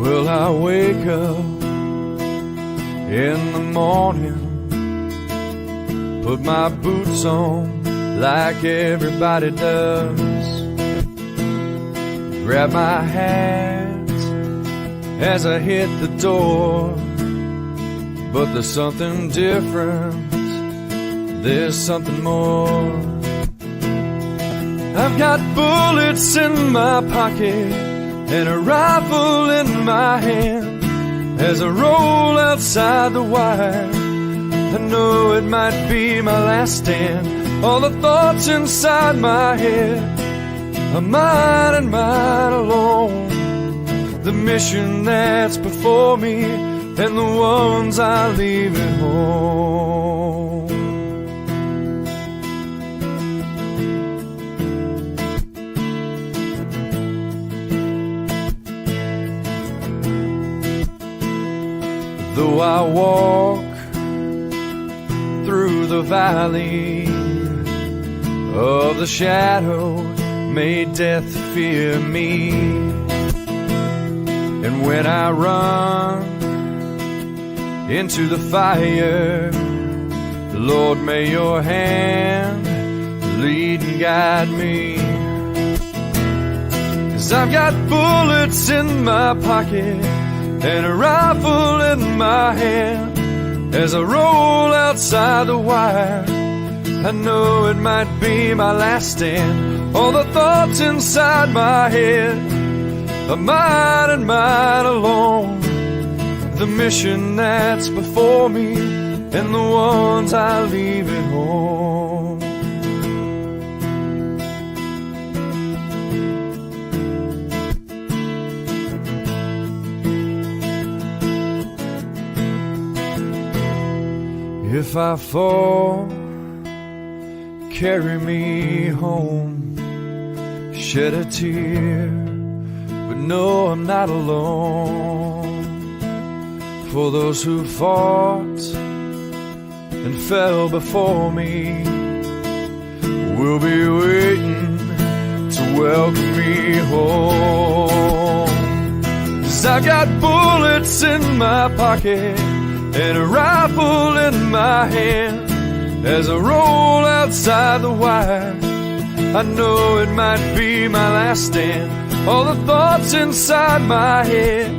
Well, I wake up in the morning, put my boots on like everybody does, grab my hat as I hit the door. But there's something different, there's something more. I've got bullets in my pocket and a rifle in my hand. As I roll outside the wire, I know it might be my last stand. All the thoughts inside my head are mine and mine alone. The mission that's before me and the ones I leave at home. Though I walk through the valley of the shadow, may death fear me. And when I run into the fire, Lord, may your hand lead and guide me. 'Cause I've got bullets in my pocket and a rifle in my hand. As I roll outside the wire, I know it might be my last stand. All the thoughts inside my head are mine and mine alone. The mission that's before me and the ones I leave at home. If I fall, carry me home, shed a tear, but no, I'm not alone. For those who fought and fell before me will be waiting to welcome me home. 'Cause I got bullets in my pocket and a rifle in my hand. As I roll outside the wire, I know it might be my last stand. All the thoughts inside my head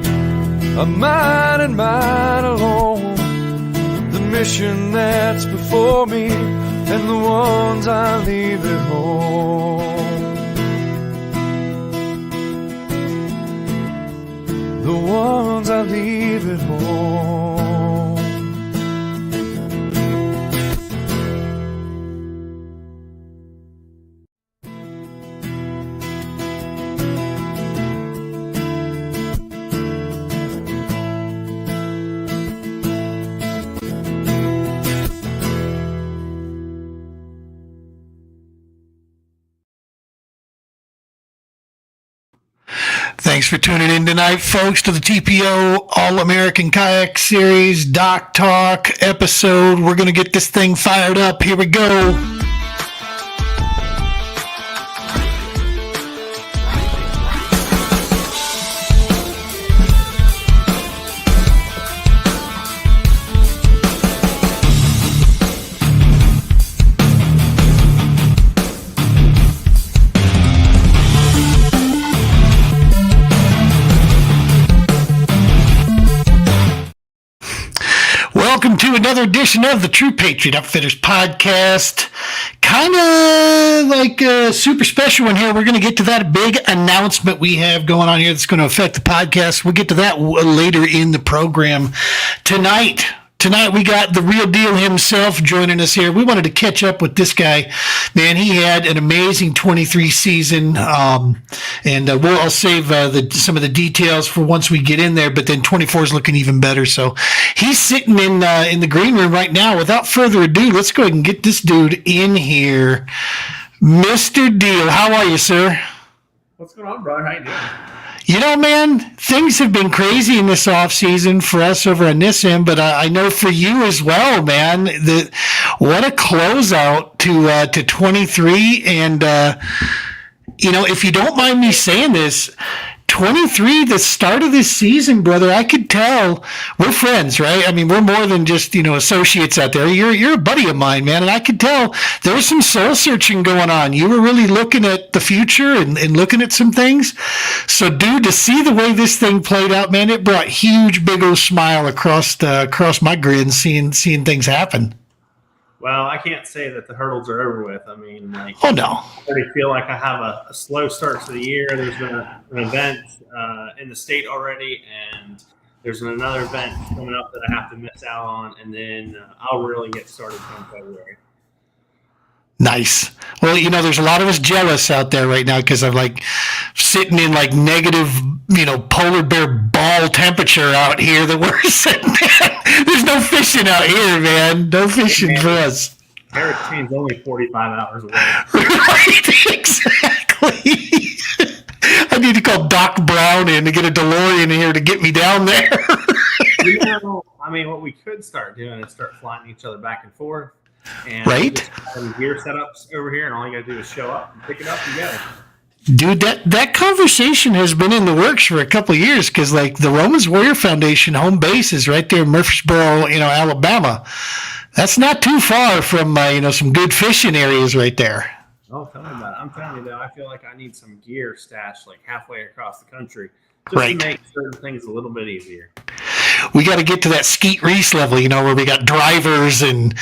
are mine and mine alone. The mission that's before me and the ones I leave at home. The ones I leave at home. Thanks for tuning in tonight, folks, to the TPO All-American Kayak Series Doc Talk episode. We're going to get this thing fired up. Here we go. Welcome to another edition of the True Patriot Outfitters Podcast. Kind of like a super special one here. We're going to get to that big announcement we have going on here that's going to affect the podcast. We'll get to that later in the program. Tonight we got the Real Deal himself joining us here. We wanted to catch up with this guy. Man, he had an amazing 23 season, and I'll save some of the details for once we get in there, but then 24 is looking even better. So he's sitting in the green room right now. Without further ado, let's go ahead and get this dude in here. Mr. Diehl, how are you, sir? What's going on, Brian? How you doing? You know, man, things have been crazy in this off season for us over on this end, but I know for you as well, man. What a closeout to 23, and if you don't mind me saying this, 23, the start of this season, brother, I could tell we're friends, right? I mean, we're more than just, associates out there. You're a buddy of mine, man. And I could tell there was some soul searching going on. You were really looking at the future and looking at some things. So, dude, to see the way this thing played out, man, it brought huge, big old smile across my grin seeing things happen. Well, I can't say that the hurdles are over with. I mean, oh no, I already feel like I have a slow start to the year. There's been an event in the state already, and there's another event coming up that I have to miss out on, and then I'll really get started in February. Nice. Well, there's a lot of us jealous out there right now because I'm sitting in negative, polar bear ball temperature out here that we're sitting in. There's no fishing out here, man. No fishing for us. Harris Chain's only 45 hours away. Right, exactly. I need to call Doc Brown in to get a DeLorean in here to get me down there. What we could start doing is start flying each other back and forth. And right. Just having gear setups over here, and all you got to do is show up and pick it up and go. Dude, that conversation has been in the works for a couple of years because, the Romans Warrior Foundation home base is right there in Murfreesboro, Alabama. That's not too far from, some good fishing areas right there. Oh, tell me about it. I'm telling you, though, I feel like I need some gear stashed halfway across the country just right. to make certain things a little bit easier. We got to get to that Skeet Reese level, where we got drivers and,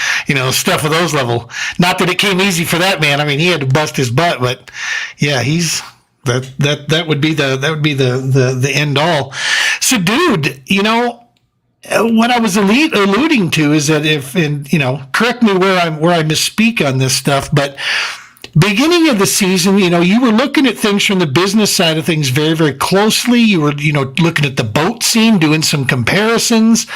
stuff of those level. Not that it came easy for that man. I mean, he had to bust his butt, but yeah, that would be the end all. So, dude, what I was alluding to is that correct me where I misspeak on this stuff, but beginning of the season, you were looking at things from the business side of things very, very closely. You were, looking at the boat scene, doing some comparisons.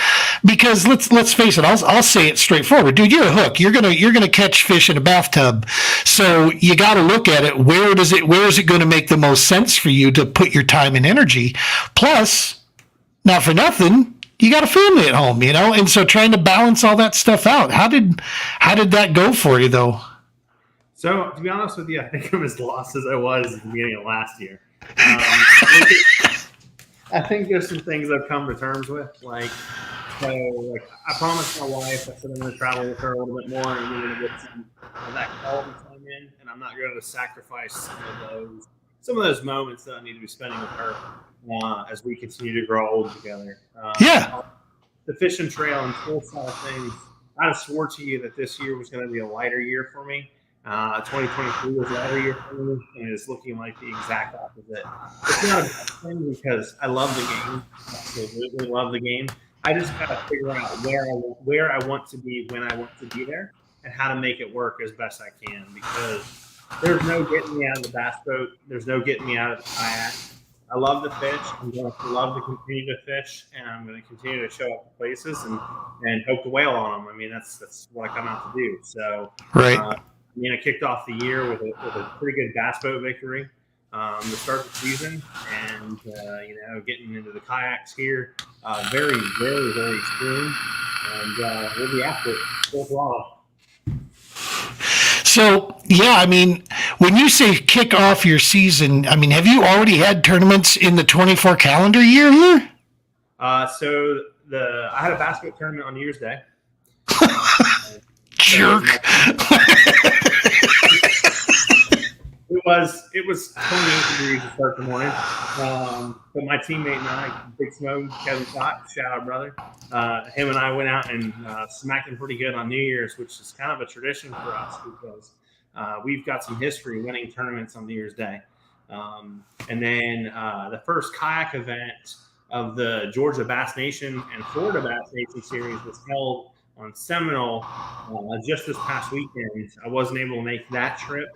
Because let's face it, I'll say it straightforward, dude. You're a hook. You're gonna catch fish in a bathtub. So you got to look at it. Where is it going to make the most sense for you to put your time and energy? Plus, not for nothing, you got a family at home, and so trying to balance all that stuff out. How did that go for you, though? So, to be honest with you, I think I'm as lost as I was at the beginning of last year. I think there's some things I've come to terms with. I promised my wife, I said I'm going to travel with her a little bit more, and we're going to get some of that quality time in, and I'm not going to sacrifice some of those moments that I need to be spending with her as we continue to grow old together. Yeah. The fishing trail and full side of things, I have swore to you that this year was going to be a lighter year for me. 2023 was a lighter year for me, and it's looking like the exact opposite. It's not a bad thing because I love the game. I absolutely love the game. I just got to figure out where I want to be when I want to be there and how to make it work as best I can, because there's no getting me out of the bass boat. There's no getting me out of the kayak. I love to fish. I'm going to love to continue to fish, and I'm going to continue to show up to places and hope to whale on them. I mean, that's what I come out to do. So, right. I kicked off the year with a pretty good bass boat victory to start the season, and getting into the kayaks here very, very, very soon, and we'll be after it full throttle. So, yeah, when you say kick off your season, have you already had tournaments in the 24 calendar year here? So I had a bass boat tournament on New Year's Day. Jerk. It was 28 degrees to start the morning. But my teammate and I, Big Smoke, Kevin Scott, shout out brother, him and I went out and smacked him pretty good on New Year's, which is kind of a tradition for us because we've got some history winning tournaments on New Year's Day. And then the first kayak event of the Georgia Bass Nation and Florida Bass Nation series was held on Seminole just this past weekend. I wasn't able to make that trip.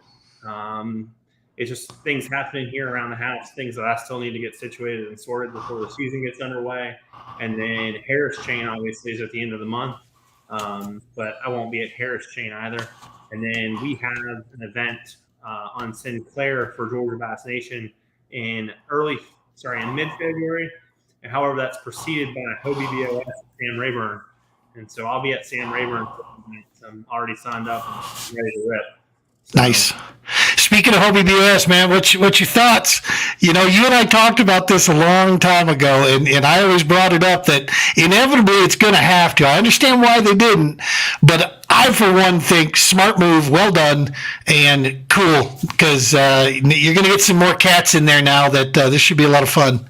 It's just things happening here around the house, things that I still need to get situated and sorted before the season gets underway. And then Harris Chain obviously is at the end of the month, but I won't be at Harris Chain either. And then we have an event on Sinclair for Georgia Bass Nation in mid-February. And however, that's preceded by Hobie BOS and Sam Rayburn. And so I'll be at Sam Rayburn. I'm already signed up and ready to rip. So, nice. Speaking of Hobie BS, man, what's your thoughts? You know, you and I talked about this a long time ago, and I always brought it up that inevitably it's going to have to. I understand why they didn't, but I, for one, think smart move, well done, and cool, because you're going to get some more cats in there now that this should be a lot of fun.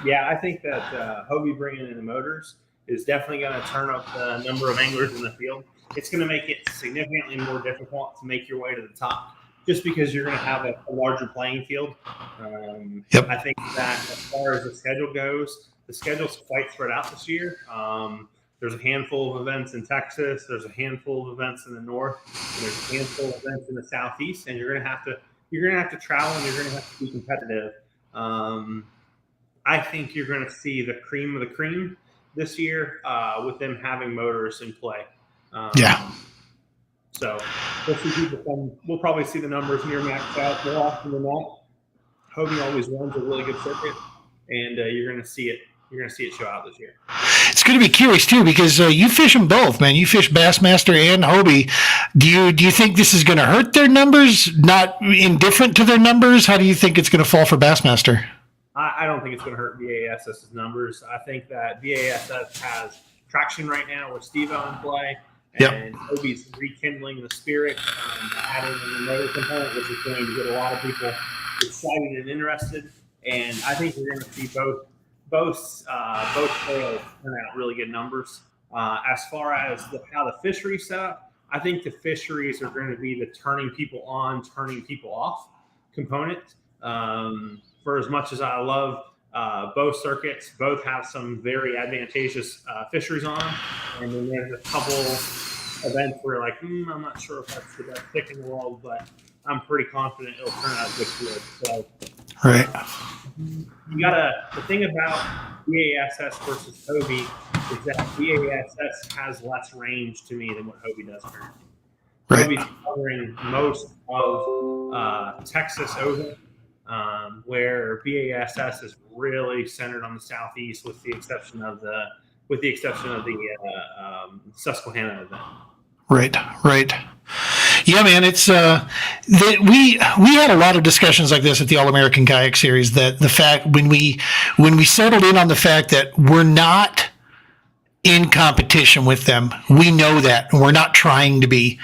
Yeah, I think that Hobie bringing in the motors is definitely going to turn up the number of anglers in the field. It's going to make it significantly more difficult to make your way to the top, just because you're going to have a larger playing field. Yep. I think that as far as the schedule goes, the schedule's quite spread out this year. There's a handful of events in Texas. There's a handful of events in the north. And there's a handful of events in the southeast, and you're going to have to travel, and you're going to have to be competitive. I think you're going to see the cream of the cream this year with them having motors in play. So we'll see people come. We'll probably see the numbers near maxed out more often than not. Hobie always runs a really good circuit, and you're going to see it. You're going to see it show out this year. It's going to be curious too, because you fish them both, man. You fish Bassmaster and Hobie. Do you think this is going to hurt their numbers? Not indifferent to their numbers? How do you think it's going to fall for Bassmaster? I don't think it's going to hurt BASS's numbers. I think that BASS has traction right now with Steve-O in play. And Hobie's rekindling the spirit, adding in the motor component, which is going to get a lot of people excited and interested. And I think we're going to see both trails turn out really good numbers. As far as how the fisheries set up, I think the fisheries are going to be the turning people on, turning people off component. For as much as I love both circuits, both have some very advantageous fisheries on them. And then there's a couple events where you're like, I'm not sure if that's the best pick in the world, but I'm pretty confident it'll turn out good for it. So, right. The thing about BASS versus Hobie is that BASS has less range to me than what Hobie does currently. Right. Hobie's covering most of Texas over. Where BASS is really centered on the southeast, with the exception of the Susquehanna event. Right. Yeah, man. It's we had a lot of discussions like this at the All American Kayak Series. That the fact when we settled in on the fact that we're not in competition with them, we know that, and we're not trying to be.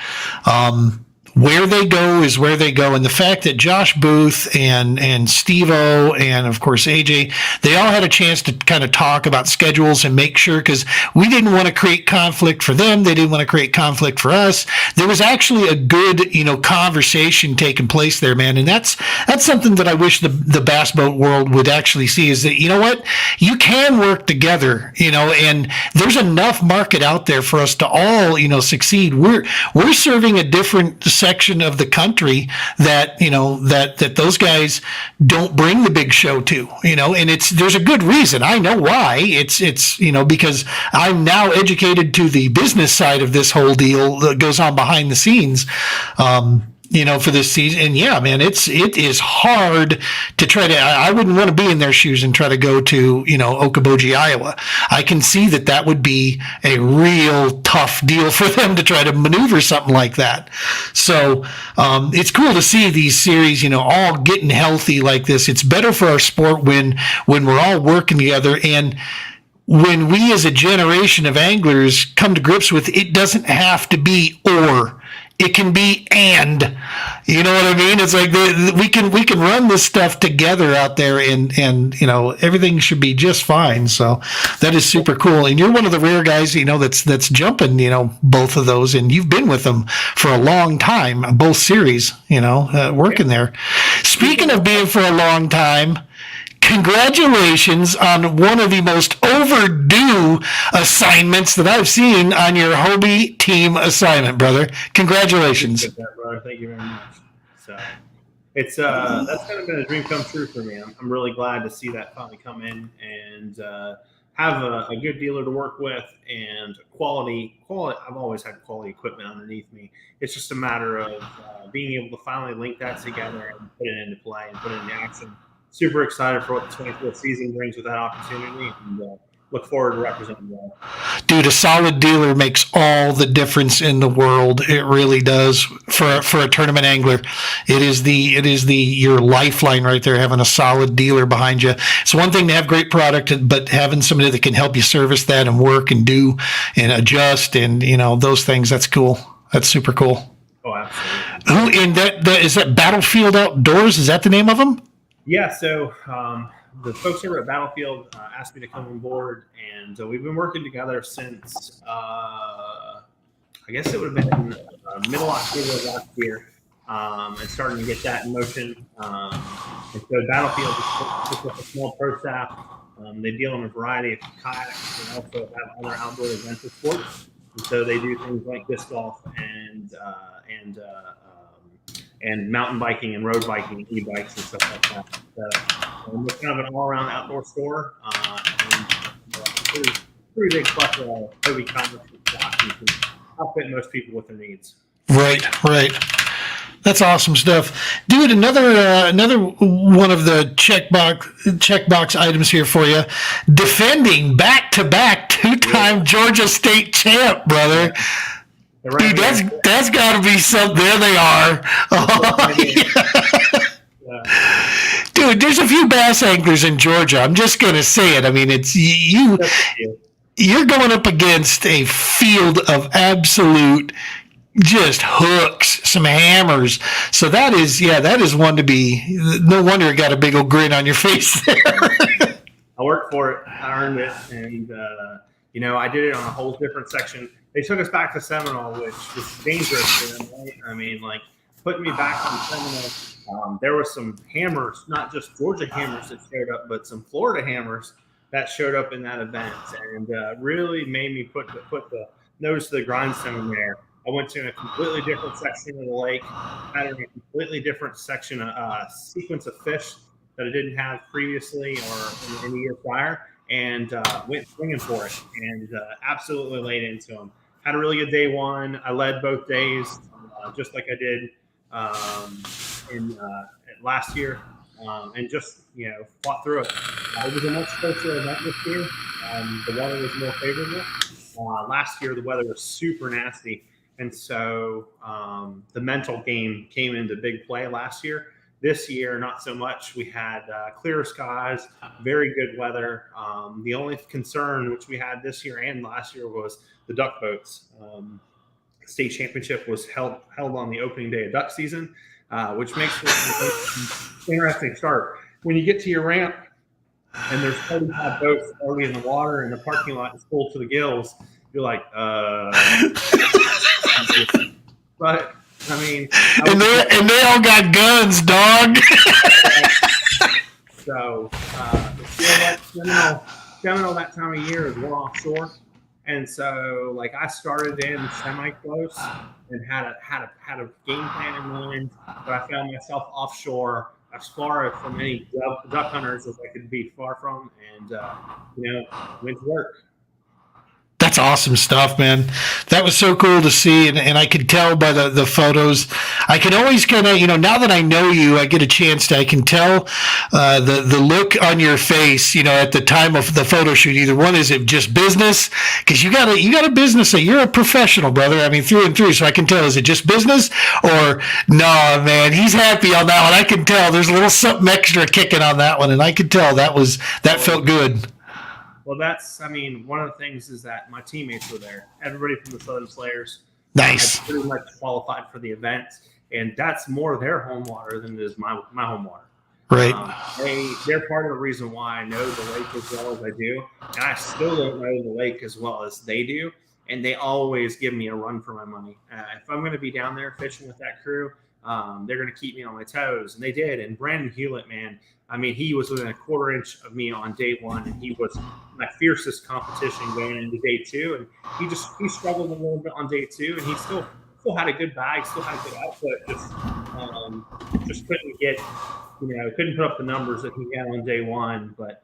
Where they go is where they go. And the fact that Josh Booth and Steve-O and, of course, AJ, they all had a chance to kind of talk about schedules and make sure, because we didn't want to create conflict for them. They didn't want to create conflict for us. There was actually a good, conversation taking place there, man. And that's something that I wish the bass boat world would actually see, is that, you know what, you can work together, and there's enough market out there for us to all, succeed. We're serving a different section of the country that that those guys don't bring the big show to, and there's a good reason. I know why. It's because I'm now educated to the business side of this whole deal that goes on behind the scenes. For this season. And yeah, man, it is hard to try to, I wouldn't want to be in their shoes and try to go to, Okoboji, Iowa. I can see that would be a real tough deal for them to try to maneuver something like that. So, it's cool to see these series, all getting healthy like this. It's better for our sport when we're all working together, and when we as a generation of anglers come to grips with it doesn't have to be or. It can be and, you know what I mean? It's like we can run this stuff together out there, and everything should be just fine. So that is super cool. And you're one of the rare guys, that's jumping, both of those, and you've been with them for a long time, both series, working there. Speaking of being for a long time, congratulations on one of the most overdue assignments that I've seen on your Hobie team assignment, brother. Congratulations. Thank you very much. So it's that's kind of been a dream come true for me. I'm really glad to see that finally come in and have a good dealer to work with, and quality. I've always had quality equipment underneath me. It's just a matter of being able to finally link that together and put it into play and put it into action. Super excited for what the 24th season brings with that opportunity, and look forward to representing you all. Dude, a solid dealer makes all the difference in the world. It really does for a tournament angler. It is your lifeline right there, having a solid dealer behind you. It's one thing to have great product, but having somebody that can help you service that and work and do and adjust and those things, that's cool. That's super cool. Oh, absolutely. Who and that is that Battlefield Outdoors? Is that the name of them? Yeah, so the folks over at Battlefield asked me to come on board, and we've been working together since I guess it would have been middle October of last year, and starting to get that in motion. And so Battlefield is just a small pro staff. They deal in a variety of kayaks and also have other outdoor adventure sports. And so they do things like disc golf and mountain biking and road biking, e-bikes and stuff like that. So it's kind of an all-around outdoor store, and pretty big plethora of hobby commerce stuff. You can outfit most people with their needs. Right. That's awesome stuff, dude. Another one of the checkbox items here for you. Defending back-to-back two-time Georgia State champ, brother. Dude, that's got to be something. There they are. Oh, yeah. Dude, there's a few bass anglers in Georgia. I'm just gonna say it. I mean, it's you. You're going up against a field of absolute just hooks, some hammers. So that is one to be. No wonder it got a big old grin on your face there. I worked for it. I earned it, and I did it on a whole different section. They took us back to Seminole, which was dangerous for them, right? I mean, like, putting me back on Seminole, there were some hammers, not just Georgia hammers that showed up, but some Florida hammers that showed up in that event, and really made me put the nose to the grindstone there. I went to a completely different section of the lake, had a completely different section, sequence of fish that I didn't have previously or in the year prior, and went swinging for it, and absolutely laid into them. Had a really good day one. I led both days, just like I did in last year, and just fought through it. It was a much closer event this year. The weather was more favorable. Last year the weather was super nasty, and so the mental game came into big play last year. This year, not so much. We had clear skies, very good weather. The only concern, which we had this year and last year, was the duck boats. State championship was held on the opening day of duck season, which makes it an interesting start. When you get to your ramp and there's 35 boats already in the water and the parking lot is full to the gills, you're like, but I mean, and they all got guns, dog. So Seminole that time of year is well offshore, and so like I started in semi-close and had a game plan in mind, but I found myself offshore as far from any duck hunters as I could be far from, and went to work. That's awesome stuff, man. That was so cool to see, and I could tell by the photos. I can always kind of, now that I know you, I get a chance to, I can tell the look on your face, at the time of the photo shoot. Either one, is it just business? Because you got a business, you're a professional, brother. I mean, through and through. So I can tell, is it just business or no, man, he's happy on that one. I can tell there's a little something extra kicking on that one, and I could tell that felt good. Well, one of the things is that my teammates were there. Everybody from the Southern Slayers. Nice. Had pretty much qualified for the event, and that's more their home water than it is my home water. Right. They're part of the reason why I know the lake as well as I do, and I still don't know the lake as well as they do, and they always give me a run for my money. If I'm going to be down there fishing with that crew, they're going to keep me on my toes, and they did. And Brandon Hewlett, man, I mean, he was within a quarter inch of me on day one, and he was my fiercest competition going into day two. And he struggled a little bit on day two, and he still had a good bag, still had a good output. Just couldn't get, couldn't put up the numbers that he had on day one. But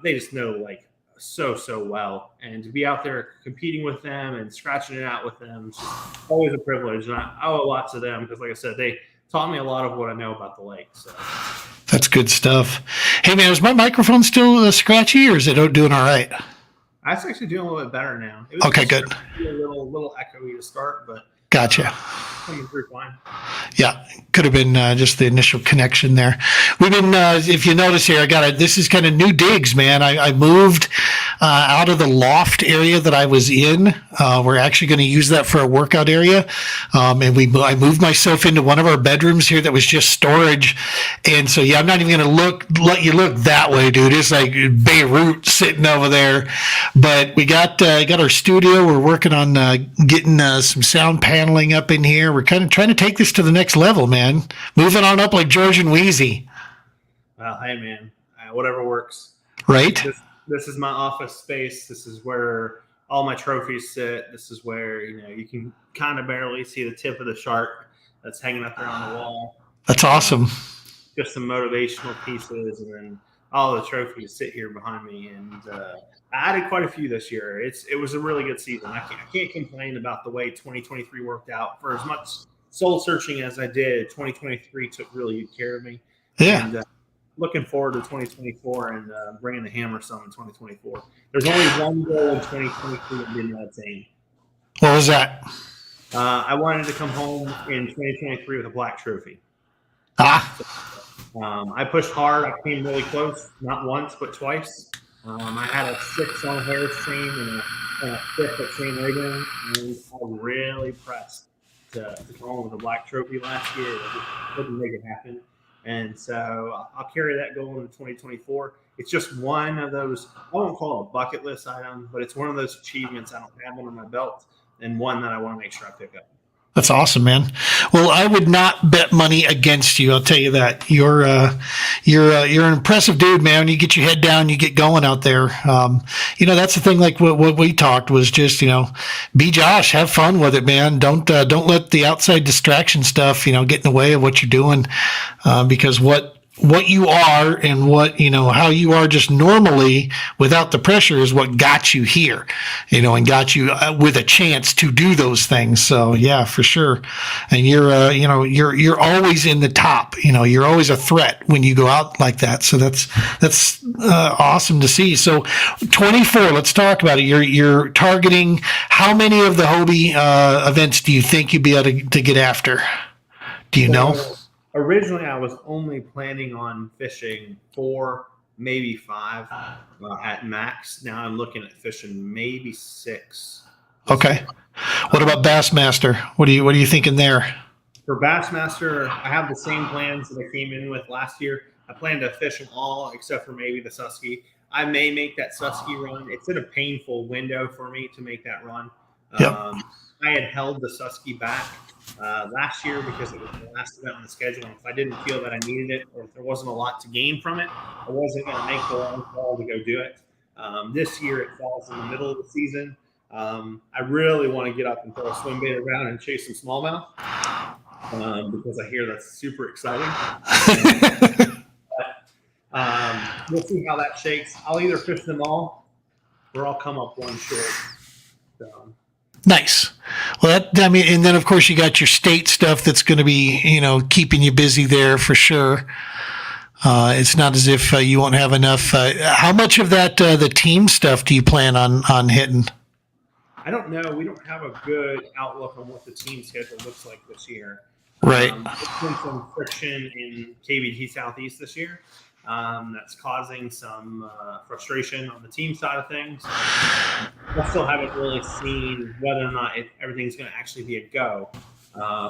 they just know like so well, and to be out there competing with them and scratching it out with them is just always a privilege. And I owe a lot to them because, like I said, taught me a lot of what I know about the lake. So That's good stuff. Hey, man, is my microphone still scratchy, or is it doing all right? it's actually doing a little bit better now. It was Okay, good. A little echoey to start, but Gotcha. coming through fine. Yeah, could have been just the initial connection there. We've been, if you notice here, this is kind of new digs, man. I moved out of the loft area that I was in. We're actually going to use that for a workout area. And I moved myself into one of our bedrooms here that was just storage. And so, yeah, I'm not even going to let you look that way, dude. It's like Beirut sitting over there. But we got our studio. We're working on getting some sound paneling up in here. We're kind of trying to take this to the next level, man. Moving on up like George and Wheezy. Well, hey, man, whatever works. Right? This is my office space. This is where all my trophies sit. This is where, you can kind of barely see the tip of the shark that's hanging up there on the wall. That's awesome. Just some motivational pieces, and then all the trophies sit here behind me. And I added quite a few this year. It was a really good season. I can't complain about the way 2023 worked out. For as much soul searching as I did, 2023 took really good care of me. Yeah. And, looking forward to 2024 and bringing the hammer some in 2024. There's only one goal in 2023 that did not attain. What was that? I wanted to come home in 2023 with a black trophy. I pushed hard. I came really close, not once, but twice. I had a 6 on Harris chain and a 5th at chain rigging, and I really pressed to come home with a black trophy last year. I just couldn't make it happen. And so I'll carry that goal into 2024. It's just one of those, I won't call it a bucket list item, but it's one of those achievements I don't have under my belt, and one that I want to make sure I pick up. That's awesome, man. Well, I would not bet money against you. I'll tell you that. You're an impressive dude, man. You get your head down, you get going out there. That's the thing. Like what we talked was just, be Josh, have fun with it, man. Don't let the outside distraction stuff, get in the way of what you're doing, because what you are and what, how you are just normally without the pressure is what got you here, and got you with a chance to do those things. So yeah, for sure. And you're always in the top, you're always a threat when you go out like that. So that's awesome to see. So 24, let's talk about it. You're targeting how many of the Hobie events do you think you'd be able to get after? Do you know? Originally, I was only planning on fishing 4, maybe 5 at max. Now I'm looking at fishing maybe 6. Okay. What about Bassmaster? What are you thinking there? For Bassmaster, I have the same plans that I came in with last year. I plan to fish them all except for maybe the Susky. I may make that Susky run. It's in a painful window for me to make that run. Yep. I had held the Susky back last year because it was the last event on the schedule. And if I didn't feel that I needed it, or if there wasn't a lot to gain from it, I wasn't going to make the long call to go do it. This year it falls in the middle of the season. I really want to get up and throw a swim bait around and chase some smallmouth because I hear that's super exciting. We'll see how that shakes. I'll either fish them all or I'll come up one short. So. Nice. Well, and then of course you got your state stuff that's going to be, keeping you busy there for sure. It's not as if you won't have enough. How much of that the team stuff do you plan on hitting? I don't know. We don't have a good outlook on what the team schedule looks like this year. Right. There's been some friction in KVT Southeast this year. That's causing some frustration on the team side of things. I still haven't really seen whether or not everything's going to actually be a go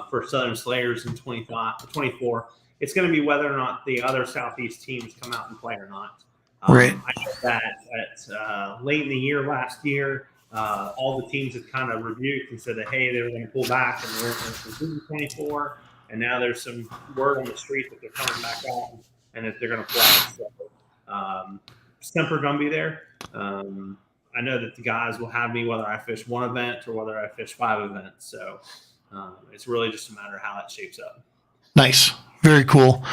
for Southern Slayers in 24. It's going to be whether or not the other Southeast teams come out and play or not. Right. I know that at late in the year last year, all the teams had kind of rebuked and said that, hey, they were going to pull back and they weren't going to compete in 24. And now there's some word on the street that they're coming back out and that they're going to play. So, Semper going to be there. I know that the guys will have me whether I fish one event or whether I fish 5 events. So it's really just a matter of how it shapes up. Nice. Very cool.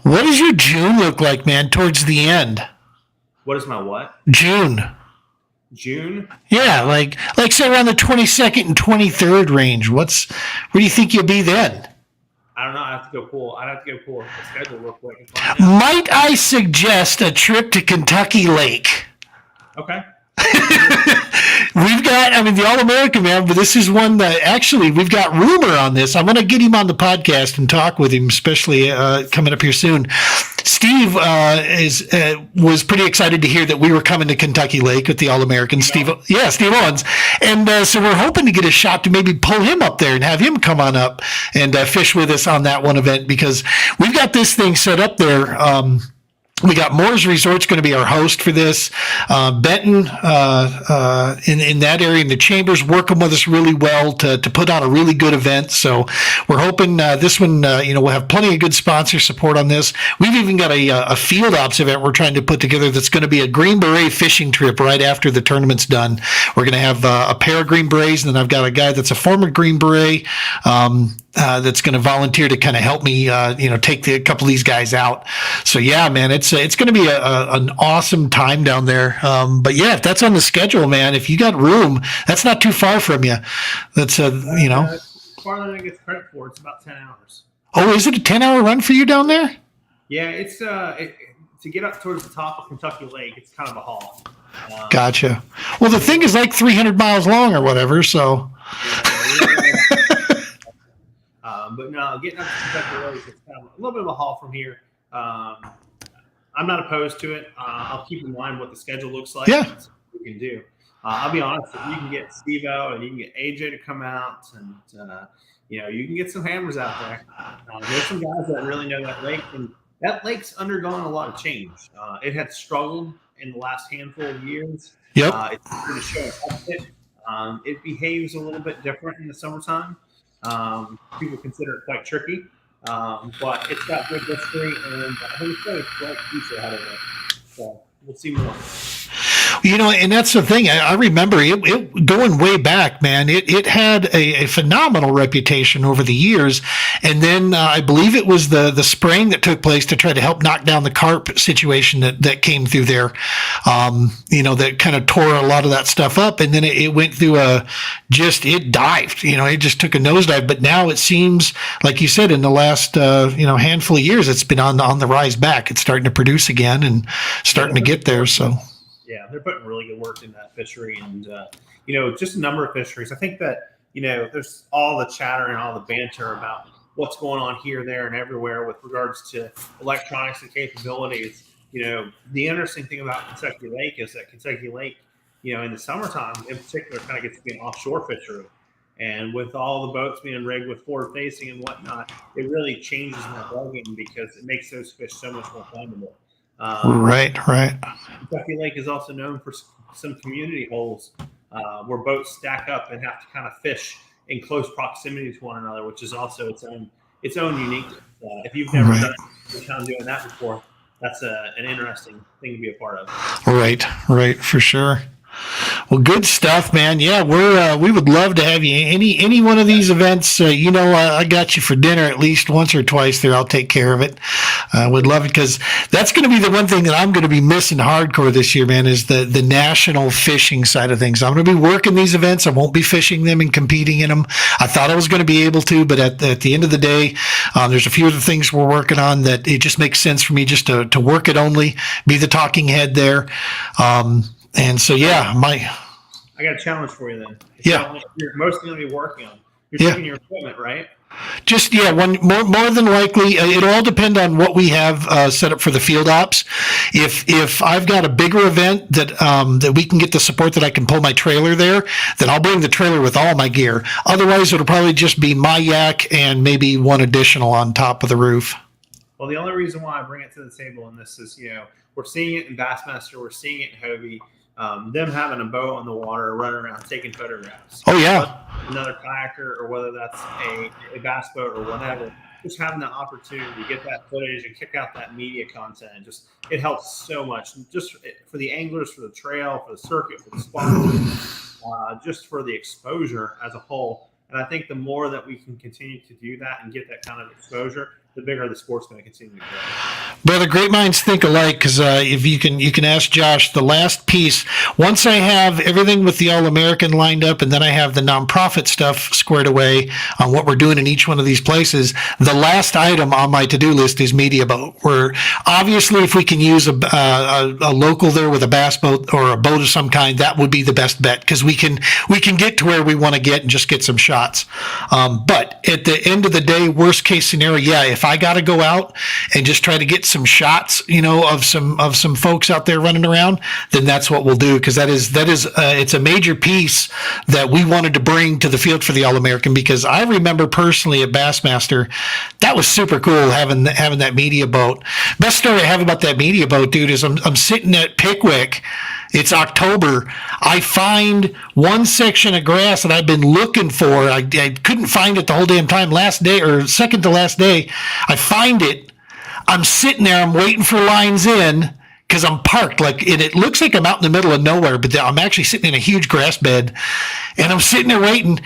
What does your June look like, man, towards the end? What is my what? June. Yeah, like say around the 22nd and 23rd range. Where do you think you'll be then? I don't know. I'd have to go pull the schedule real quick and find out. Might I suggest a trip to Kentucky Lake? Okay. We've got, the All-American man, but this is one that actually we've got rumor on this. I'm going to get him on the podcast and talk with him, especially coming up here soon. Steve was pretty excited to hear that we were coming to Kentucky Lake with the All-American. Steve Owens. And so we're hoping to get a shot to maybe pull him up there and have him come on up and fish with us on that one event, because we've got this thing set up there. We got Moore's Resort's going to be our host for this. Benton in that area, and the Chamber's working with us really well to put on a really good event. So we're hoping this one, we'll have plenty of good sponsor support on this. We've even got a field ops event we're trying to put together that's going to be a Green Beret fishing trip right after the tournament's done. We're going to have a pair of Green Berets, and then I've got a guy that's a former Green Beret that's going to volunteer to kind of help me, take a couple of these guys out. So yeah, man, it's going to be an awesome time down there. But yeah, if that's on the schedule, man, if you got room, that's not too far from you. That's farther than it gets credit for. It's about 10 hours. Oh, is it a 10-hour run for you down there? Yeah, it's to get up towards the top of Kentucky Lake. It's kind of a haul. Gotcha. Well, the thing is like 300 miles long or whatever. So. But no, getting up to Kentucky Lake, it's kind of a little bit of a haul from here. I'm not opposed to it. I'll keep in mind what the schedule looks like. Yeah. And see what we can do. I'll be honest, if you can get Steve-O and you can get AJ to come out, and you can get some hammers out there. There's some guys that really know that lake, and that lake's undergone a lot of change. It had struggled in the last handful of years. Yep. It's going to show an uptick. It behaves a little bit different in the summertime. People consider it quite tricky, but it's got good history, and I think it's got a bright future ahead of it. So we'll see more. And that's the thing. I remember it going way back, man. It had a phenomenal reputation over the years. And then I believe it was the spraying that took place to try to help knock down the carp situation that came through there, that kind of tore a lot of that stuff up. And then it went through it dived, it just took a nosedive. But now it seems, like you said, in the last, handful of years, it's been on the rise back. It's starting to produce again and starting to get there. So. Yeah, they're putting really good work in that fishery, and just a number of fisheries. I think that there's all the chatter and all the banter about what's going on here, there, and everywhere with regards to electronics and capabilities. The interesting thing about Kentucky Lake is that Kentucky Lake, in the summertime in particular, kind of gets to be an offshore fishery, and with all the boats being rigged with forward facing and whatnot, it really changes that ballgame because it makes those fish so much more flammable. Right. Kentucky Lake is also known for some community holes where boats stack up and have to kind of fish in close proximity to one another, which is also its own uniqueness. If you've never done doing that before, that's an interesting thing to be a part of. Right, for sure. Well, good stuff, man. Yeah, we would love to have you. Any one of these events, I got you for dinner at least once or twice there. I'll take care of it. Would love it, because that's going to be the one thing that I'm going to be missing hardcore this year, man, is the national fishing side of things. I'm going to be working these events. I won't be fishing them and competing in them. I thought I was going to be able to, but at the end of the day, there's a few of the things we're working on that it just makes sense for me just to work it only, be the talking head there. And so, yeah, I got a challenge for you then. You're mostly going to be working on. You're taking your equipment, right? Just, one more than likely. It'll all depend on what we have set up for the field ops. If I've got a bigger event that we can get the support that I can pull my trailer there, then I'll bring the trailer with all my gear. Otherwise, it'll probably just be my yak and maybe one additional on top of the roof. Well, the only reason why I bring it to the table in this is, we're seeing it in Bassmaster, we're seeing it in Hobie. Them having a boat on the water, running around taking photographs. Oh yeah, another kayaker, or whether that's a bass boat or whatever, just having the opportunity to get that footage and kick out that media content, it helps so much. Just for the anglers, for the trail, for the circuit, for the sponsors, just for the exposure as a whole. And I think the more that we can continue to do that and get that kind of exposure, the bigger the sport's going to continue to grow. Brother, great minds think alike, because if you can ask Josh, the last piece, once I have everything with the All-American lined up and then I have the nonprofit stuff squared away on what we're doing in each one of these places, the last item on my to-do list is media boat. Where obviously if we can use a local there with a bass boat or a boat of some kind, that would be the best bet, because we can get to where we want to get and just get some shots. But at the end of the day, worst case scenario, yeah, if I got to go out and just try to get some shots, of some folks out there running around, then that's what we'll do, because that is it's a major piece that we wanted to bring to the field for the All-American, because I remember personally at Bassmaster, that was super cool having that media boat. Best story I have about that media boat, dude, is I'm sitting at Pickwick. It's October. I find one section of grass that I've been looking for. I couldn't find it the whole damn time. Last day, or second to last day, I find it. I'm sitting there, I'm waiting for lines in, because I'm parked. It looks like I'm out in the middle of nowhere, but I'm actually sitting in a huge grass bed, and I'm sitting there waiting.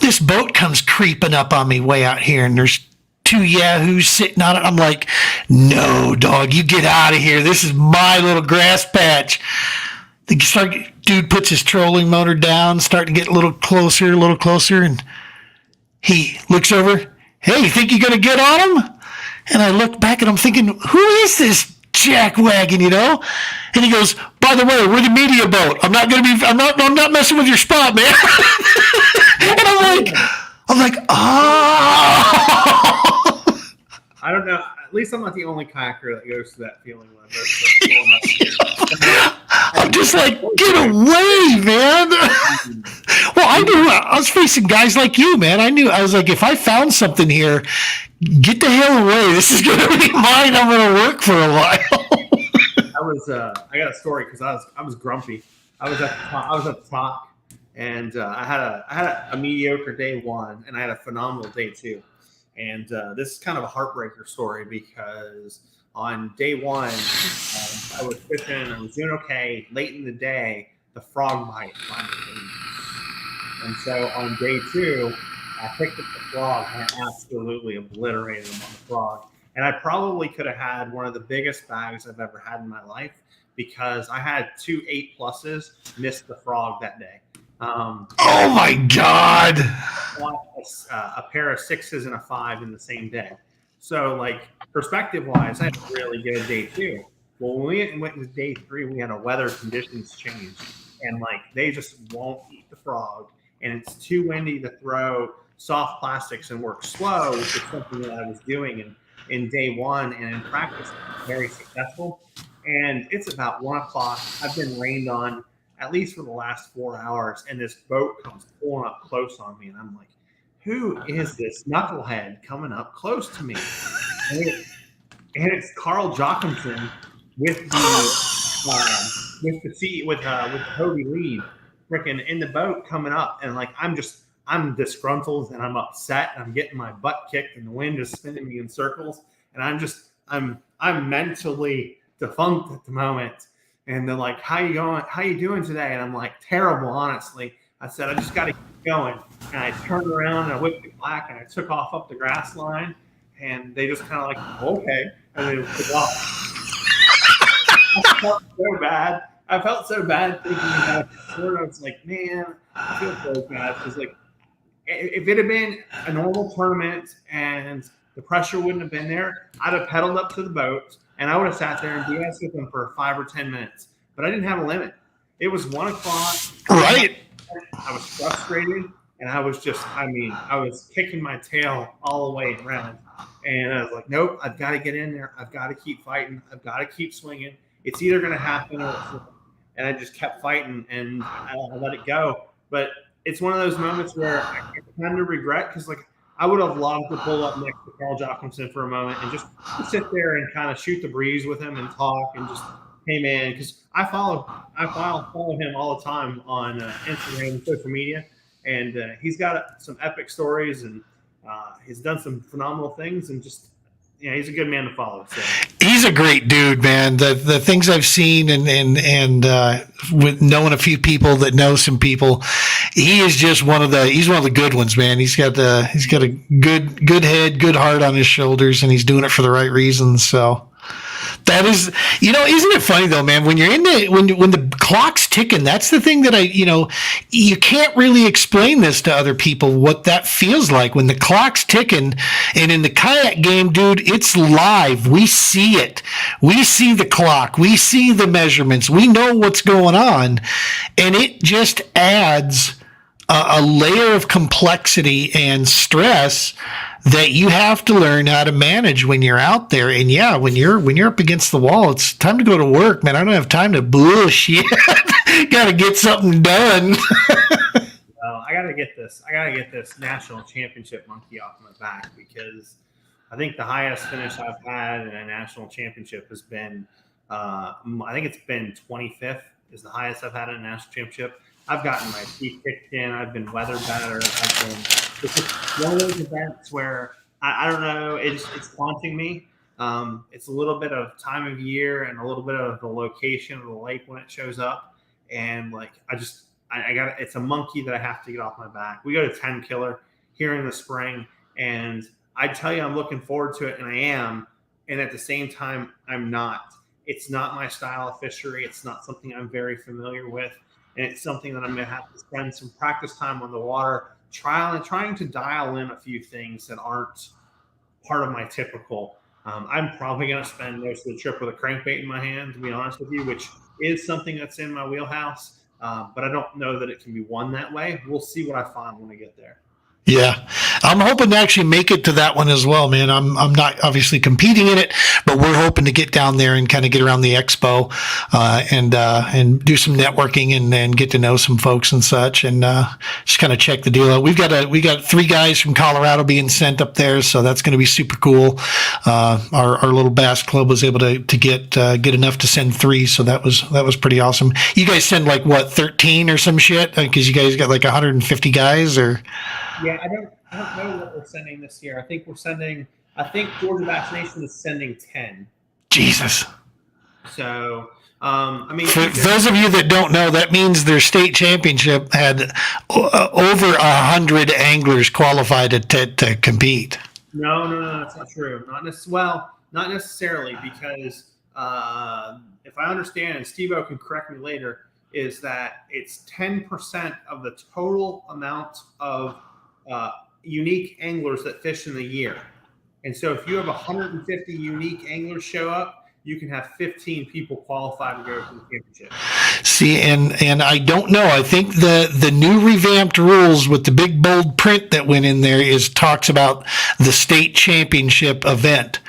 This boat comes creeping up on me way out here, and there's two yahoos sitting on it. I'm like, no, dog, you get out of here. This is my little grass patch. Dude puts his trolling motor down, starting to get a little closer, and he looks over. Hey, you think you're going to get on him? And I look back and I'm thinking, who is this jackwagon, And he goes, by the way, we're the media boat. I'm not messing with your spot, man. And I'm like, oh. I don't know. At least I'm not the only kayaker that goes through that feeling when I'm just like, get away, man. Well, I knew I was facing guys like you, man. I was like, if I found something here, get the hell away. This is going to be mine. I'm going to work for a while. I got a story, because I was grumpy. I was at the top, and I had a mediocre day one, and I had a phenomenal day two. And this is kind of a heartbreaker story, because on day one, I was fishing, I was doing okay. Late in the day, the frog bite finally came. And so on day two, I picked up the frog and I absolutely obliterated him on the frog. And I probably could have had one of the biggest bags I've ever had in my life, because I had 2 8+s miss the frog that day. Oh my God! A pair of 6s and a 5 in the same day. So, perspective-wise, I had a really good day two. Well, when we went into day three, we had a weather conditions change, and they just won't eat the frog, and it's too windy to throw soft plastics and work slow, which is something that I was doing in day one, and in practice, very successful. And it's about 1 o'clock. I've been rained on at least for the last 4 hours, and this boat comes pulling up close on me, and I'm like, who is this knucklehead coming up close to me? And it's Carl Jochimson with the Hobie lead, freaking in the boat coming up, and I'm disgruntled and I'm upset and I'm getting my butt kicked and the wind is spinning me in circles, and I'm mentally defunct at the moment. And they're like, how you going? How you doing today? And I'm like, terrible, honestly. I said, I just got to keep going. And I turned around and I whipped it back and I took off up the grass line, and they just kind of okay. And they took off. I felt so bad thinking about it. I was like, man, I feel so bad. Because if it had been a normal tournament and the pressure wouldn't have been there, I'd have pedaled up to the boat and I would have sat there and BS with them for 5 or 10 minutes. But I didn't have a limit. It was 1 o'clock. Right. I was frustrated, and I was I was kicking my tail all the way around. And I was like, nope, I've got to get in there. I've got to keep fighting. I've got to keep swinging. It's either going to happen or it's not. And I just kept fighting, and I let it go. But it's one of those moments where I kind of regret, because I would have loved to pull up next to Carl Jochimson for a moment and just sit there and kind of shoot the breeze with him and talk and just, hey man, because I follow him all the time on Instagram and social media, and he's got some epic stories, and he's done some phenomenal things, and just he's a good man to follow. So. He's a great dude, man. The things I've seen and with knowing a few people that know some people, he is just one of the good ones, man. He's got a good head, good heart on his shoulders, and he's doing it for the right reasons. So that is, isn't it funny though, man? When you're when the clock's ticking, that's the thing that you can't really explain this to other people what that feels like when the clock's ticking. And in the kayak game, dude, it's live. We see it. We see the clock. We see the measurements. We know what's going on, and it just adds a layer of complexity and stress that you have to learn how to manage when you're out there. And yeah, when you're up against the wall, it's time to go to work, man. I don't have time to bullshit. Got to get something done. Well, I gotta get this national championship monkey off my back, because I think the highest finish I've had in a national championship has been, I think it's been 25th is the highest I've had in a national championship. I've gotten my teeth kicked in. I've been weather better. It's just one of those events where I don't know. It's haunting me. It's a little bit of time of year and a little bit of the location of the lake when it shows up. And like, I got it's a monkey that I have to get off my back. We go to 10 Killer here in the spring, and I tell you, I'm looking forward to it, and I am. And at the same time, I'm not. It's not my style of fishery. It's not something I'm very familiar with. And it's something that I'm going to have to spend some practice time on the water, trying to dial in a few things that aren't part of my typical. I'm probably going to spend most of the trip with a crankbait in my hand, to be honest with you, which is something that's in my wheelhouse. But I don't know that it can be won that way. We'll see what I find when I get there. Yeah, I'm hoping to actually make it to that one as well, man. I'm not obviously competing in it, but we're hoping to get down there and kind of get around the expo and do some networking and get to know some folks and such, and just kind of check the deal out. We got 3 guys from Colorado being sent up there, so that's going to be super cool. Our little bass club was able to get enough to send 3, so that was pretty awesome. You guys send like what, 13 or some shit, because you guys got like 150 guys, or? Yeah, I don't know what we're sending this year. I think Georgia Bass Nation is sending 10. Jesus. So, for those of you that don't know, that means their state championship had over 100 anglers qualified to compete. No, that's not true. Not necessarily, because if I understand, and Steve-O can correct me later, is that it's 10% of the total amount of unique anglers that fish in the year. And so if you have 150 unique anglers show up, you can have 15 people qualified to go to the championship. See, and I don't know. I think the new revamped rules with the big bold print that went in there talks about the state championship event.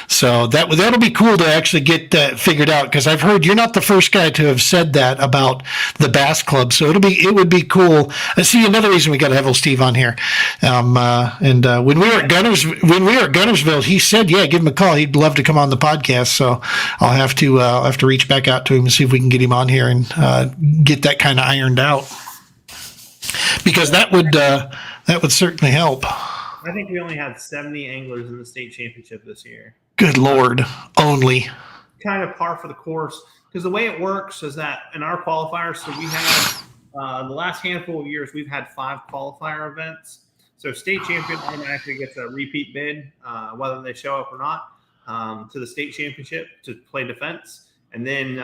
So that'll be cool to actually get that figured out, because I've heard you're not the first guy to have said that about the Bass Club. So it would be cool. See, another reason we got to have old Steve on here. When we were at Gunnersville, he said, yeah, give him a call. He'd love to come on the podcast. So I'll have to reach back out to him and see if we can get him on here and get that kind of ironed out, because that would certainly help. I think we only had 70 anglers in the state championship this year. Good Lord, only. Kind of par for the course, because the way it works is that in our qualifiers, so we have the last handful of years, we've had 5 qualifier events. So state champion automatically gets a repeat bid, whether they show up or not, to the state championship to play defense. And then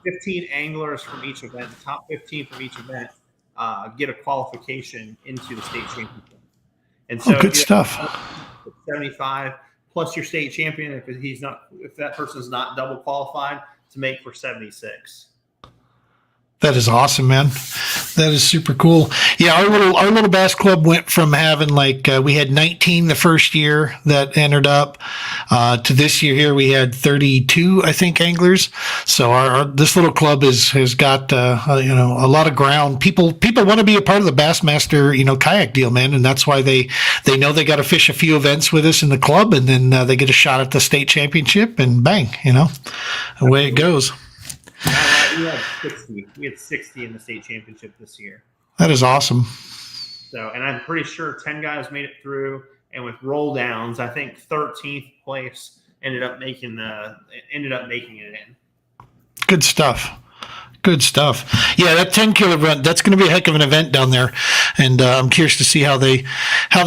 15 anglers from each event, the top 15 from each event, get a qualification into the state championship. And so good stuff. 75 plus your state champion, if that person's not double qualified, to make for 76. That is awesome, man. That is super cool. Yeah, our little bass club went from having we had 19 the first year that entered up to this year here we had 32, I think, anglers. So this little club has got a lot of ground. People want to be a part of the Bassmaster kayak deal, man, and that's why they know they got to fish a few events with us in the club, and then they get a shot at the state championship, and bang, away it goes. We had 60 in the state championship this year. That is awesome. So, and I'm pretty sure 10 guys made it through. and with roll downs, I think 13th place ended up making it in. Good stuff. Good stuff. Yeah, that 10-kilo run, that's going to be a heck of an event down there. And I'm curious to see how they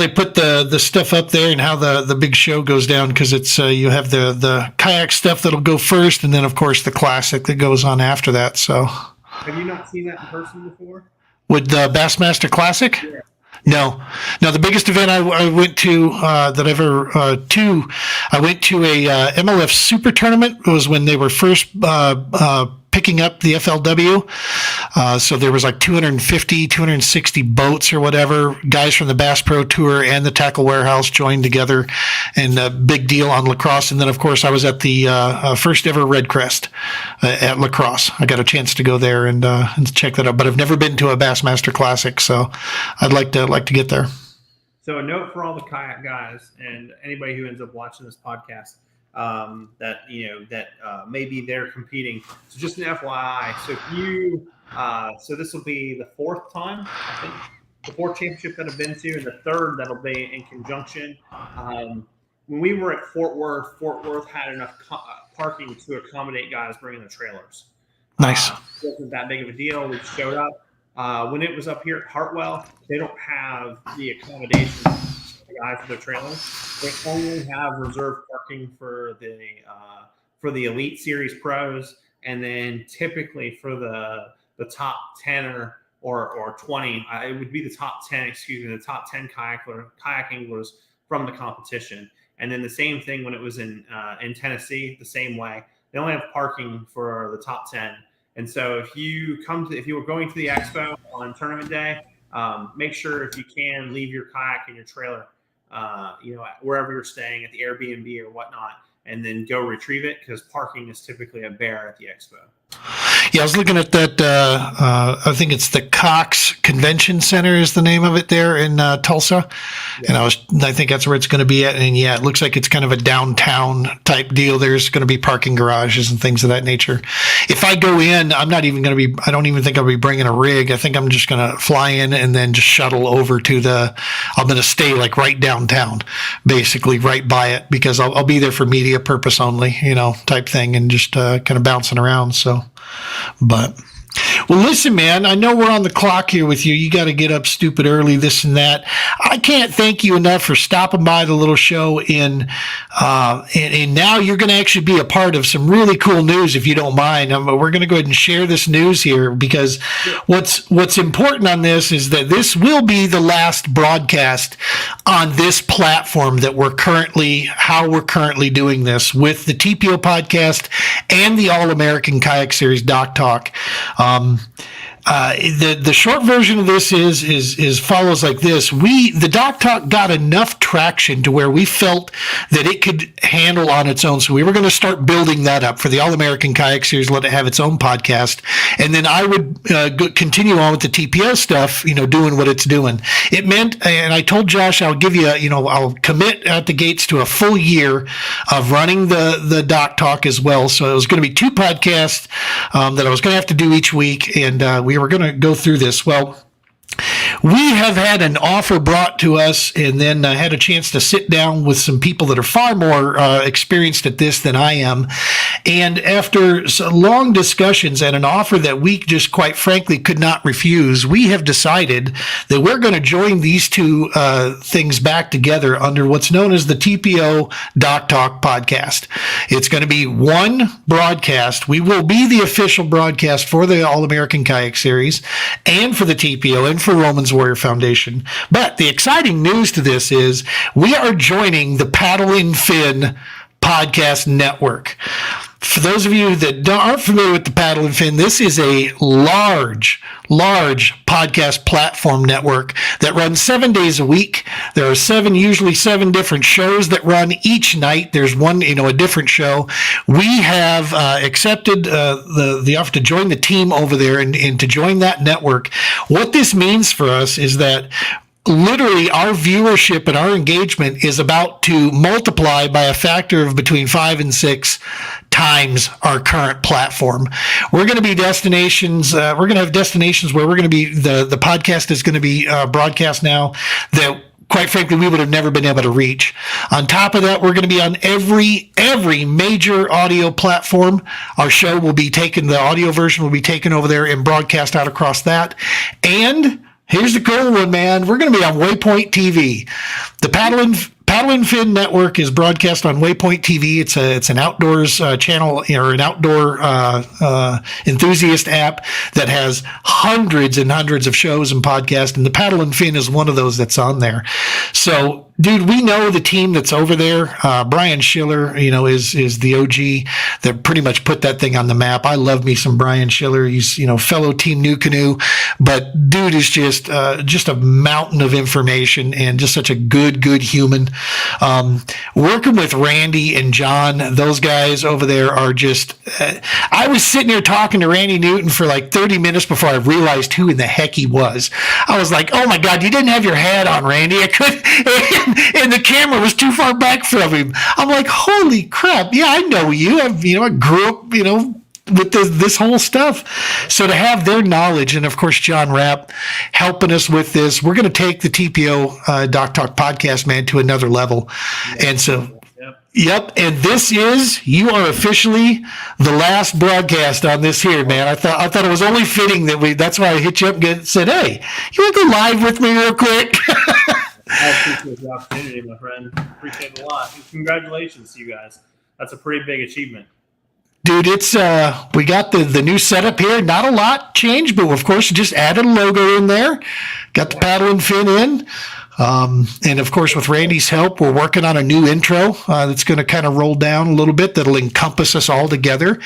put the stuff up there and how the big show goes down, because it's you have the kayak stuff that'll go first, and then, of course, the classic that goes on after that. So, have you not seen that in person before? With the Bassmaster Classic? Yeah. No. The biggest event I went to I went to a MLF Super Tournament. It was when they were first picking up the FLW. So there was like 250, 260 boats or whatever. Guys from the Bass Pro Tour and the Tackle Warehouse joined together, and a big deal on La Crosse. And then, of course, I was at the first ever Red Crest at La Crosse. I got a chance to go there and check that out. But I've never been to a Bassmaster Classic, so I'd like to get there. So a note for all the kayak guys and anybody who ends up watching this podcast, that maybe they're competing. So just an FYI. So if you, so this will be the fourth time, I think, the fourth championship that I've been to, and the third that'll be in conjunction. When we were at Fort Worth had enough parking to accommodate guys bringing the trailers. Nice. It wasn't that big of a deal. We showed up. When it was up here at Hartwell, they don't have the accommodations for the guys for their trailers. They only have reserved parking for the Elite Series pros, and then typically for the top 10 or 20, it would be the top 10, the top 10 kayak anglers from the competition. And then the same thing when it was in Tennessee, the same way. They only have parking for the top 10. And so if you were going to the expo on tournament day, make sure, if you can, leave your kayak and your trailer, wherever you're staying at the Airbnb or whatnot, and then go retrieve it, because parking is typically a bear at the expo. Yeah, I was looking at that. I think it's the Cox Convention Center is the name of it there in Tulsa. Yeah. And I think that's where it's going to be at. And yeah, it looks like it's kind of a downtown type deal. There's going to be parking garages and things of that nature. If I go in, I don't even think I'll be bringing a rig. I think I'm just going to fly in and then just shuttle over I'm going to stay like right downtown, basically right by it, because I'll be there for media purpose only, type thing, and just kind of bouncing around. So, but well, listen, man, I know we're on the clock here with you. You got to get up stupid early, this and that. I can't thank you enough for stopping by the little show and now you're going to actually be a part of some really cool news, if you don't mind. We're going to go ahead and share this news here, because what's important on this is that this will be the last broadcast on this platform that we're currently doing this with the TPO podcast and the All-American Kayak Series Doc Talk. The short version of this is follows like this. The Doc Talk got enough traction to where we felt that it could handle on its own. So we were going to start building that up for the All-American Kayak Series, let it have its own podcast. And then I would continue on with the TPO stuff, doing what it's doing. It meant, and I told Josh, I'll give you, I'll commit at the gates to a full year of running the Doc Talk as well. So it was going to be 2 podcasts that I was going to have to do each week. And we were going to go through this. Well, we have had an offer brought to us, and then I had a chance to sit down with some people that are far more experienced at this than I am. And after long discussions and an offer that we just quite frankly could not refuse, we have decided that we're going to join these 2 things back together under what's known as the TPO Doc Talk podcast. It's going to be one broadcast. We will be the official broadcast for the All-American Kayak Series and for the TPO and for Roman's Warrior Foundation. But the exciting news to this is we are joining the Paddle and Fin podcast network. For those of you that aren't familiar with the Paddle and Fin, this is a large podcast platform network that runs 7 days a week. There are usually seven different shows that run each night. There's one, a different show. We have accepted the offer to join the team over there and to join that network. What this means for us is that literally our viewership and our engagement is about to multiply by a factor of between 5 and 6 times our current platform. We're going to be destinations. We're going to have destinations where we're going to be, the podcast is going to be broadcast now that quite frankly, we would have never been able to reach. On top of that, we're going to be on every major audio platform. Our show will be taken, the audio version will be taken over there and broadcast out across that. And here's the cool one, man. We're going to be on Waypoint TV. The Paddle and Fin Network is broadcast on Waypoint TV. It's an outdoors channel, or an outdoor enthusiast app that has hundreds and hundreds of shows and podcasts, and the Paddle and Fin is one of those that's on there. So, dude, we know the team that's over there. Brian Schiller, is the OG that pretty much put that thing on the map. I love me some Brian Schiller. He's, fellow Team New Canoe, but dude is just a mountain of information and just such a good human. Working with Randy and John, those guys over there are just, I was sitting there talking to Randy Newton for like 30 minutes before I realized who in the heck he was. I was like, oh my God, you didn't have your hat on, Randy. I couldn't, and the camera was too far back from him. I'm like, holy crap. Yeah, I know you. I grew up, with this whole stuff. So to have their knowledge, and of course, John Rapp helping us with this, we're going to take the TPO Doc Talk podcast, man, to another level. And so, yep. And this is, you are officially the last broadcast on this here, man. I thought it was only fitting that's why I hit you up and said, hey, you want to go live with me real quick? I appreciate the opportunity, my friend. Appreciate it a lot. And congratulations to you guys. That's a pretty big achievement. Dude, it's we got the new setup here. Not a lot changed, but of course, just added a logo in there. Got the Paddle and Fin in. And of course, with Randy's help, we're working on a new intro that's going to kind of roll down a little bit that'll encompass us all together.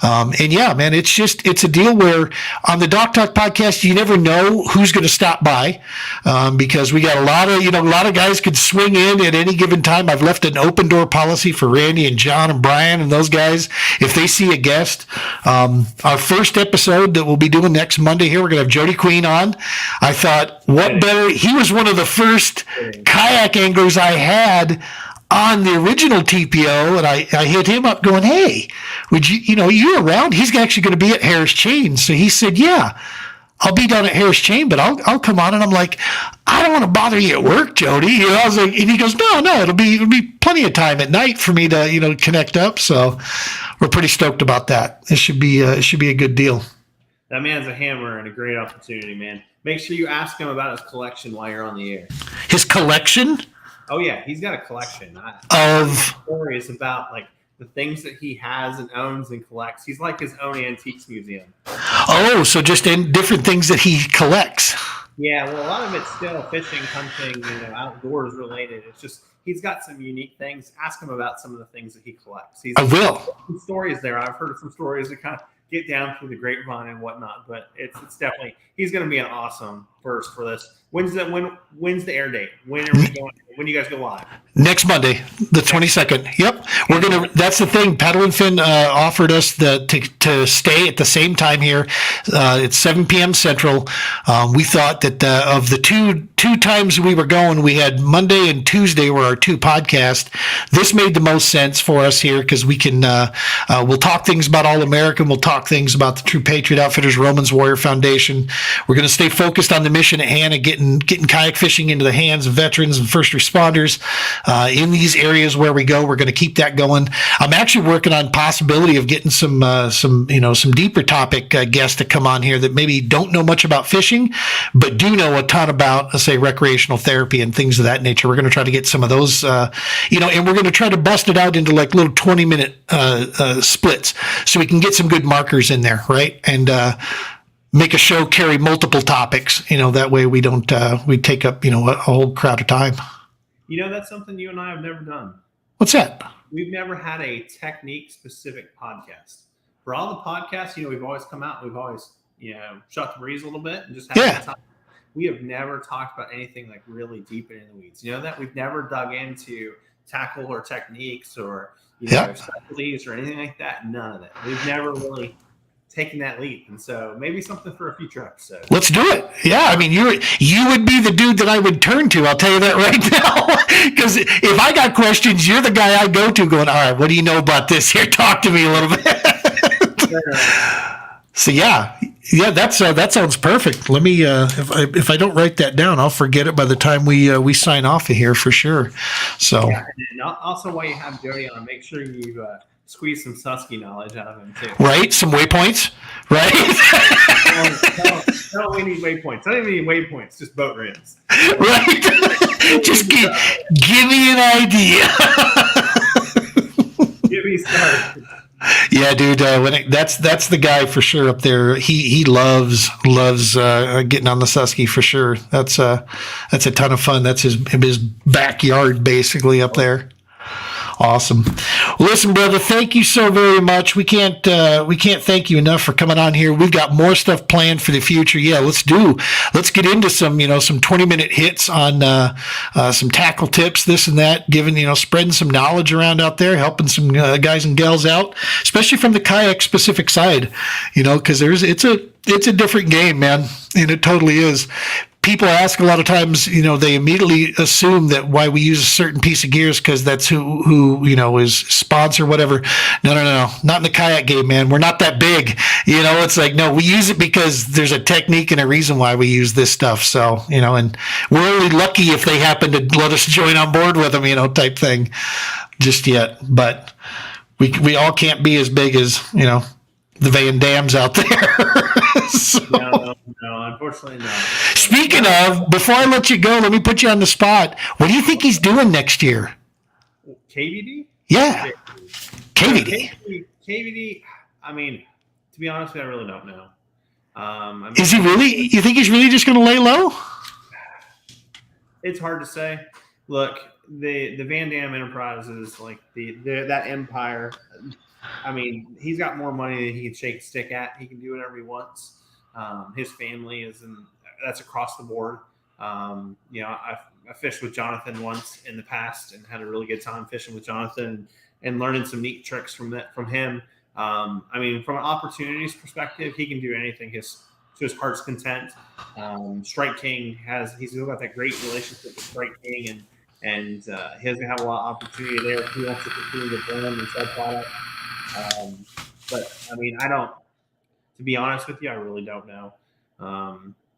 And yeah, man, it's a deal where on the Doc Talk podcast, you never know who's going to stop by because we got a lot of guys could swing in at any given time. I've left an open door policy for Randy and John and Brian and those guys. If they see a guest, our first episode that we'll be doing next Monday here, we're going to have Jody Queen on. I thought, what better? He was one of the first kayak anglers I had on the original TPO, and I hit him up going, hey, would you around? He's actually going to be at Harris Chain. So he said, yeah, I'll be down at Harris Chain, but I'll come on. And I'm like, I don't want to bother you at work, Jody. I was like, and he goes, no, it'll be plenty of time at night for me to connect up. So we're pretty stoked about that. It should be a good deal. That man's a hammer and a great opportunity, man. Make sure you ask him about his collection while you're on the air. His collection? Oh yeah, he's got a collection of stories about like the things that he has and owns and collects. He's like his own antiques museum. Oh, so just in different things that he collects. Yeah, well, a lot of it's still fishing, hunting, outdoors related. It's just he's got some unique things. Ask him about some of the things that he collects. I will. Some stories there. I've heard some stories that kind of get down through the grapevine and whatnot, but it's definitely, he's going to be an awesome first for this. When's the air date? When are we going? When do you guys go live? Next Monday, the 22nd. Yep. That's the thing. Paddle and Fin offered us to stay at the same time here. It's 7 p.m. Central. We thought that of the two times we were going, we had Monday and Tuesday were our two podcasts. This made the most sense for us here because we can, we'll talk things about All American. We'll talk things about the True Patriot Outfitters Romans Warrior Foundation. We're going to stay focused on the mission at hand and getting kayak fishing into the hands of veterans and first responders in these areas where we go. We're going to keep that going. I'm actually working on possibility of getting some deeper topic guests to come on here that maybe don't know much about fishing, but do know a ton about, let's say, recreational therapy and things of that nature. We're going to try to get some of those, and we're going to try to bust it out into like little 20-minute splits so we can get some good markers in there, right? And make a show carry multiple topics, that way we don't, we take up, a whole crowd of time. That's something you and I have never done. What's that? We've never had a technique-specific podcast. For all the podcasts, we've always come out, we've always, shut the breeze a little bit and just had time. We have never talked about anything like really deep in the weeds. That we've never dug into tackle or techniques or, specialties or anything like that. None of that. We've never really taking that leap, and so maybe something for a future episode. Let's do it. Yeah, I mean, you would be the dude that I would turn to. I'll tell you that right now. Because if I got questions, you're the guy I go to. Going, all right, what do you know about this? Here, talk to me a little bit. So yeah, Yeah, that sounds perfect. Let me if I don't write that down, I'll forget it by the time we sign off of here for sure. So Yeah, and also while you have Jody on, make sure you squeeze some Susky knowledge out of him too. right, some waypoints, right? No, we need waypoints. I don't even need waypoints, just boat rims. Right. Just give me an idea. Get me started. Yeah, dude. That's the guy for sure up there. He loves getting on the Susky for sure. That's a ton of fun. That's his backyard basically up there. Awesome. Well, listen, brother, thank you so very much. We can't thank you enough for coming on here. We've got more stuff planned for the future. Yeah, let's get into some 20-minute hits on some tackle tips, this and that, spreading some knowledge around out there, helping some guys and gals out, especially from the kayak specific side, because it's a different game, man. And it totally is. People ask a lot of times, they immediately assume that why we use a certain piece of gear is because that's who is sponsor, whatever. No, not in the kayak game, man. We're not that big. It's like, no, we use it because there's a technique and a reason why we use this stuff. So, and we're only lucky if they happen to let us join on board with them, type thing just yet. But we all can't be as big as, the Van Dams out there. So. No, unfortunately not. Speaking of, before I let you go, let me put you on the spot. What do you think he's doing next year? KVD? Yeah. KVD. I mean, to be honest with you, I really don't know. Is he really? You think he's really just going to lay low? It's hard to say. Look, the Van Dam Enterprises, like that empire. I mean, he's got more money than he can shake a stick at. He can do whatever he wants. His family that's across the board. I fished with Jonathan once in the past and had a really good time fishing with Jonathan and learning some neat tricks from him. From an opportunities perspective, he can do anything to his heart's content. Strike King he's got that great relationship with Strike King and he doesn't have a lot of opportunity there. He wants to continue to brand and sell product. To be honest with you, I really don't know.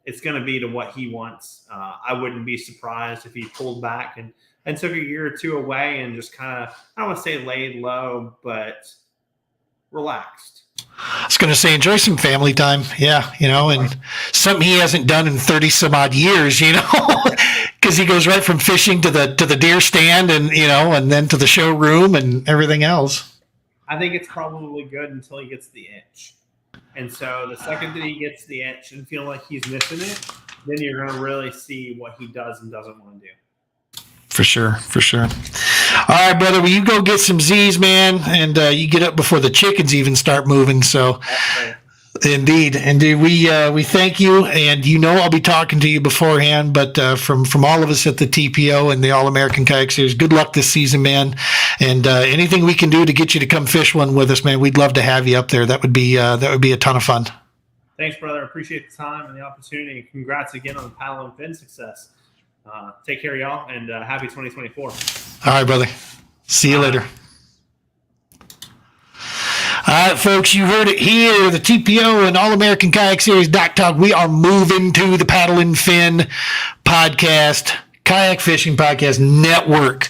It's going to be to what he wants. I wouldn't be surprised if he pulled back and took a year or two away and just kind of, I don't want to say laid low, but relaxed. I was going to say, enjoy some family time. Yeah. And something he hasn't done in 30 some odd years, because he goes right from fishing to the deer stand and then to the showroom and everything else. I think it's probably good until he gets the itch. And so the second that he gets the itch and feel like he's missing it, then you're going to really see what he does and doesn't want to do. For sure. All right, brother. Well, you go get some Z's, man, and you get up before the chickens even start moving. So, indeed, we thank you, and I'll be talking to you beforehand. But from all of us at the TPO and the All American Kayak Series, good luck this season, man. And anything we can do to get you to come fish one with us, man, we'd love to have you up there. That would be a ton of fun. Thanks, brother. I appreciate the time and the opportunity. Congrats again on the paddle and fin success. Take care, y'all, and happy 2024. All right, brother. See you later. All right, folks, you heard it here. The TPO and All-American Kayak Series Talk. We are moving to the Paddle and Fin podcast. Kayak Fishing Podcast Network.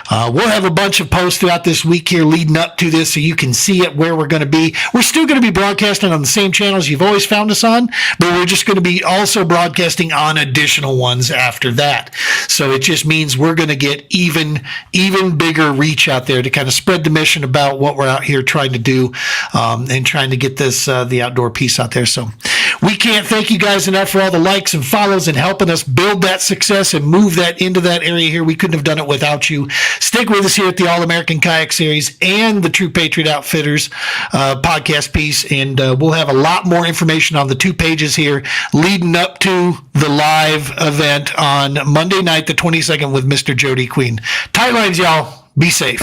We'll have a bunch of posts throughout this week here leading up to this so you can see it where we're going to be. We're still going to be broadcasting on the same channels you've always found us on, but we're just going to be also broadcasting on additional ones after that. So it just means we're going to get even bigger reach out there to kind of spread the mission about what we're out here trying to do and trying to get this the outdoor piece out there. So we can't thank you guys enough for all the likes and follows and helping us build that success and move that into that area here. We couldn't have done it without you. Stick with us here at the All-American Kayak Series and the True Patriot Outfitters podcast piece, and we'll have a lot more information on the 2 pages here leading up to the live event on Monday night, the 22nd, with Mr. Jody Queen. Tight lines, y'all. Be safe.